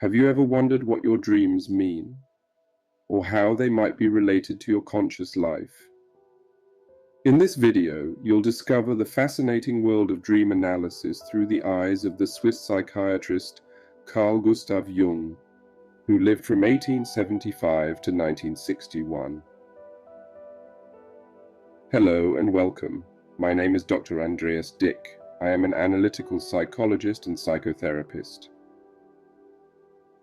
Have you ever wondered what your dreams mean, or how they might be related to your conscious life? In this video, you'll discover the fascinating world of dream analysis through the eyes of the Swiss psychiatrist Carl Gustav Jung, who lived from 1875 to 1961. Hello and welcome. My name is Dr. Andreas Dick. I am an analytical psychologist and psychotherapist.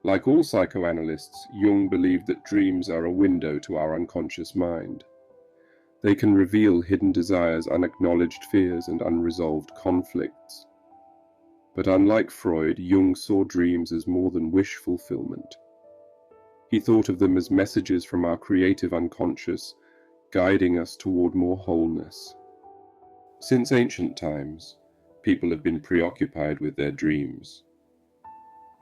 Like all psychoanalysts, Jung believed that dreams are a window to our unconscious mind. They can reveal hidden desires, unacknowledged fears, and unresolved conflicts. But unlike Freud, Jung saw dreams as more than wish fulfillment. He thought of them as messages from our creative unconscious, guiding us toward more wholeness. Since ancient times, people have been preoccupied with their dreams.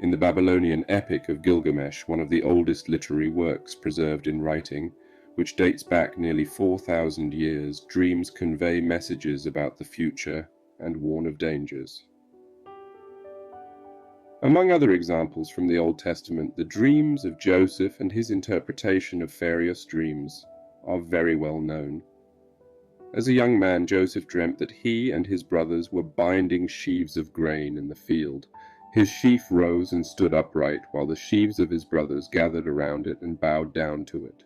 In the Babylonian epic of Gilgamesh, one of the oldest literary works preserved in writing, which dates back nearly 4,000 years, dreams convey messages about the future and warn of dangers. Among other examples from the Old Testament, the dreams of Joseph and his interpretation of various dreams are very well known. As a young man, Joseph dreamt that he and his brothers were binding sheaves of grain in the field. His sheaf rose and stood upright, while the sheaves of his brothers gathered around it and bowed down to it.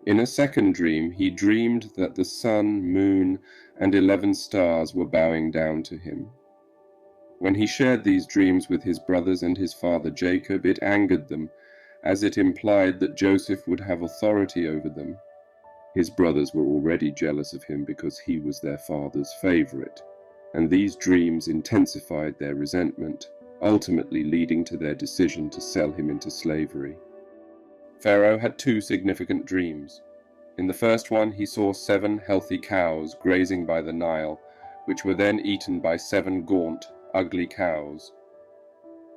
In a second dream, he dreamed that the sun, moon, and 11 stars were bowing down to him. When he shared these dreams with his brothers and his father Jacob, it angered them, as it implied that Joseph would have authority over them. His brothers were already jealous of him because he was their father's favorite, and these dreams intensified their resentment, ultimately leading to their decision to sell him into slavery. Pharaoh had two significant dreams. In the first one, he saw 7 healthy cows grazing by the Nile, which were then eaten by 7 gaunt, ugly cows.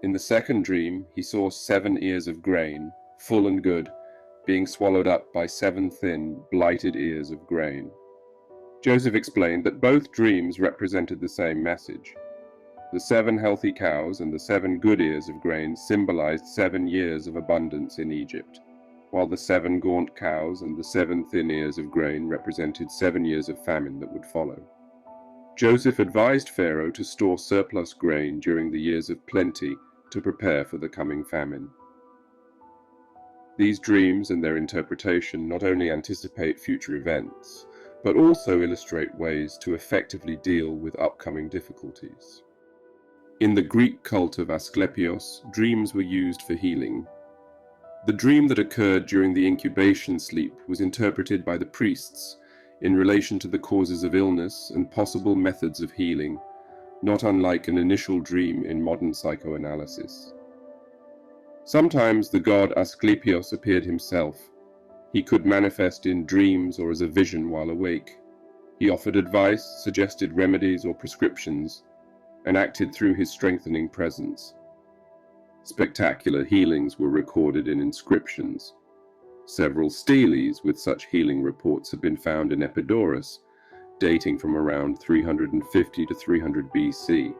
In the second dream, he saw 7 ears of grain, full and good, being swallowed up by 7 thin, blighted ears of grain. Joseph explained that both dreams represented the same message. The 7 healthy cows and the 7 good ears of grain symbolized 7 years of abundance in Egypt, while the 7 gaunt cows and the 7 thin ears of grain represented 7 years of famine that would follow. Joseph advised Pharaoh to store surplus grain during the years of plenty to prepare for the coming famine. These dreams and their interpretation not only anticipate future events, but also illustrate ways to effectively deal with upcoming difficulties. In the Greek cult of Asclepios, dreams were used for healing. The dream that occurred during the incubation sleep was interpreted by the priests in relation to the causes of illness and possible methods of healing, not unlike an initial dream in modern psychoanalysis. Sometimes the god Asclepios appeared himself. He could manifest in dreams or as a vision while awake. He offered advice, suggested remedies or prescriptions, and acted through his strengthening presence. Spectacular healings were recorded in inscriptions. Several steles with such healing reports have been found in Epidaurus, dating from around 350 to 300 BC.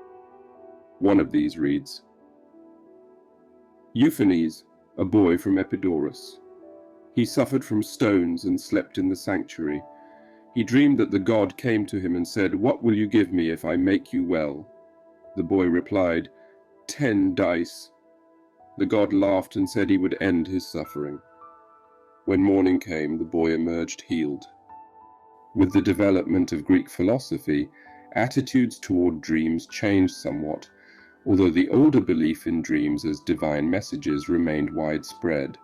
One of these reads, Euphanes, a boy from Epidaurus. He suffered from stones and slept in the sanctuary. He dreamed that the god came to him and said, "What will you give me if I make you well?" The boy replied, 10 dice. The god laughed and said he would end his suffering. When morning came, the boy emerged healed. With the development of Greek philosophy, attitudes toward dreams changed somewhat, although the older belief in dreams as divine messages remained widespread.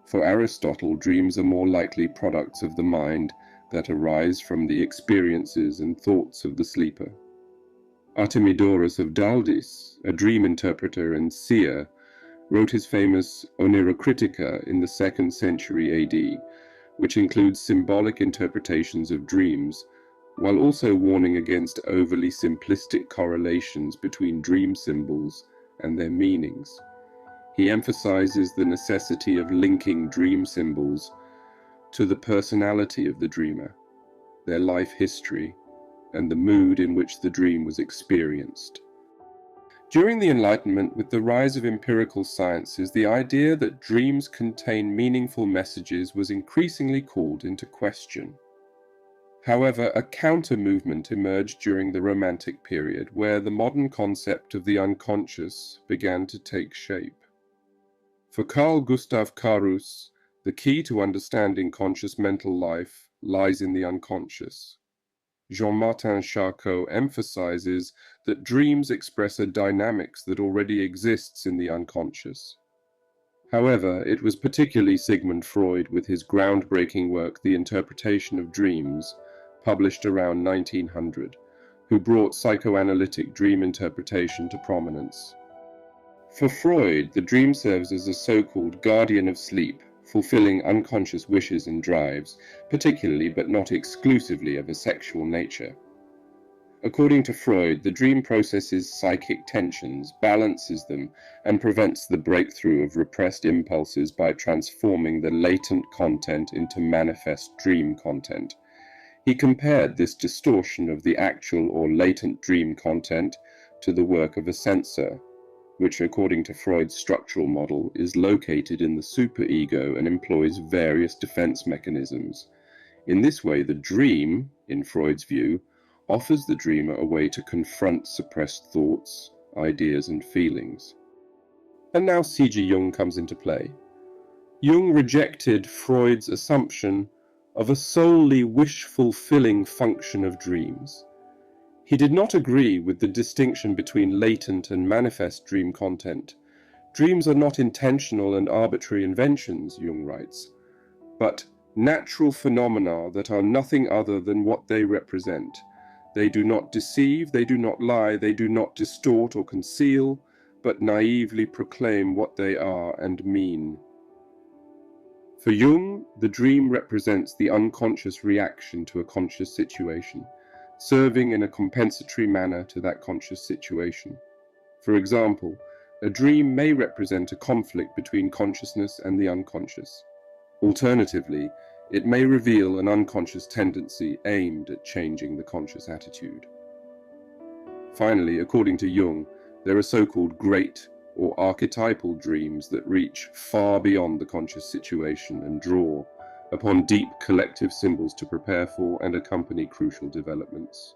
For Aristotle, dreams are more likely products of the mind that arise from the experiences and thoughts of the sleeper. Artemidorus of Daldis, a dream interpreter and seer, wrote his famous Onirocritica in the 2nd century AD, which includes symbolic interpretations of dreams, while also warning against overly simplistic correlations between dream symbols and their meanings. He emphasizes the necessity of linking dream symbols to the personality of the dreamer, their life history, and the mood in which the dream was experienced. During the Enlightenment, with the rise of empirical sciences, the idea that dreams contain meaningful messages was increasingly called into question. However, a counter-movement emerged during the Romantic period, where the modern concept of the unconscious began to take shape. For Carl Gustav Carus, the key to understanding conscious mental life lies in the unconscious. Jean-Martin Charcot emphasizes that dreams express a dynamics that already exists in the unconscious. However, it was particularly Sigmund Freud with his groundbreaking work The Interpretation of Dreams, published around 1900, who brought psychoanalytic dream interpretation to prominence. For Freud, the dream serves as a so-called guardian of sleep, fulfilling unconscious wishes and drives, particularly but not exclusively of a sexual nature. According to Freud, the dream processes psychic tensions, balances them, and prevents the breakthrough of repressed impulses by transforming the latent content into manifest dream content. He compared this distortion of the actual or latent dream content to the work of a censor, which, according to Freud's structural model, is located in the superego and employs various defense mechanisms. In this way, the dream, in Freud's view, offers the dreamer a way to confront suppressed thoughts, ideas, and feelings. And now C.G. Jung comes into play. Jung rejected Freud's assumption of a solely wish-fulfilling function of dreams. He did not agree with the distinction between latent and manifest dream content. Dreams are not intentional and arbitrary inventions, Jung writes, but natural phenomena that are nothing other than what they represent. They do not deceive, they do not lie, they do not distort or conceal, but naively proclaim what they are and mean. For Jung, the dream represents the unconscious reaction to a conscious situation, serving in a compensatory manner to that conscious situation. For example, a dream may represent a conflict between consciousness and the unconscious. Alternatively, it may reveal an unconscious tendency aimed at changing the conscious attitude. Finally, according to Jung, there are so-called great or archetypal dreams that reach far beyond the conscious situation and draw upon deep collective symbols to prepare for and accompany crucial developments.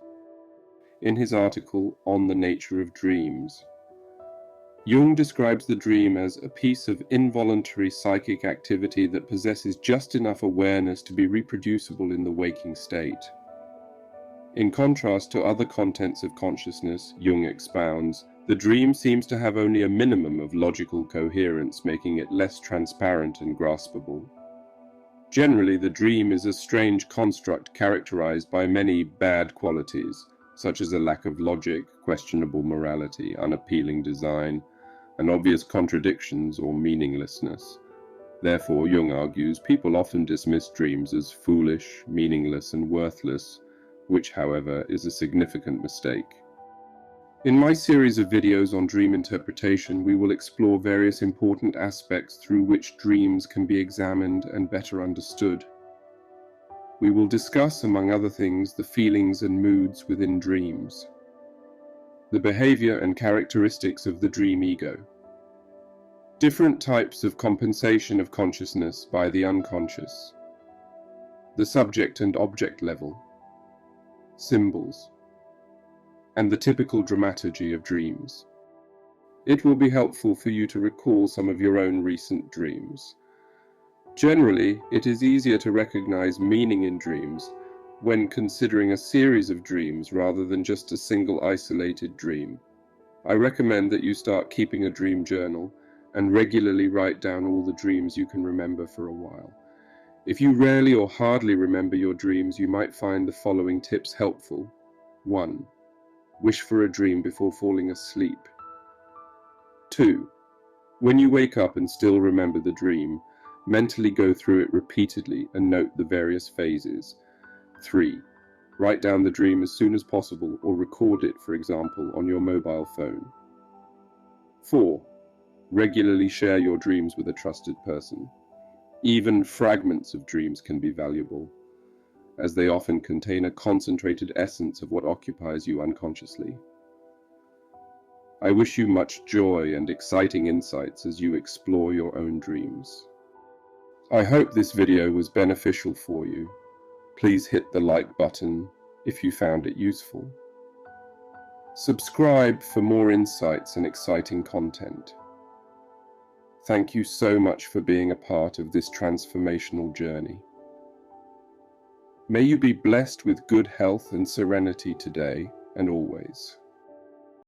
In his article On the Nature of Dreams, Jung describes the dream as a piece of involuntary psychic activity that possesses just enough awareness to be reproducible in the waking state. In contrast to other contents of consciousness, Jung expounds, the dream seems to have only a minimum of logical coherence, making it less transparent and graspable. Generally, the dream is a strange construct characterized by many bad qualities, such as a lack of logic, questionable morality, unappealing design, and obvious contradictions or meaninglessness. Therefore, Jung argues, people often dismiss dreams as foolish, meaningless, and worthless, which, however, is a significant mistake. In my series of videos on dream interpretation, we will explore various important aspects through which dreams can be examined and better understood. We will discuss, among other things, the feelings and moods within dreams, the behavior and characteristics of the dream ego, different types of compensation of consciousness by the unconscious, the subject and object level, symbols, and the typical dramaturgy of dreams. It will be helpful for you to recall some of your own recent dreams. Generally, it is easier to recognize meaning in dreams when considering a series of dreams rather than just a single isolated dream. I recommend that you start keeping a dream journal and regularly write down all the dreams you can remember for a while. If you rarely or hardly remember your dreams, you might find the following tips helpful. 1. Wish for a dream before falling asleep. 2. When you wake up and still remember the dream, mentally go through it repeatedly and note the various phases. 3. Write down the dream as soon as possible or record it, for example, on your mobile phone. 4. Regularly share your dreams with a trusted person. Even fragments of dreams can be valuable, as they often contain a concentrated essence of what occupies you unconsciously. I wish you much joy and exciting insights as you explore your own dreams. I hope this video was beneficial for you. Please hit the like button if you found it useful. Subscribe for more insights and exciting content. Thank you so much for being a part of this transformational journey. May you be blessed with good health and serenity today and always.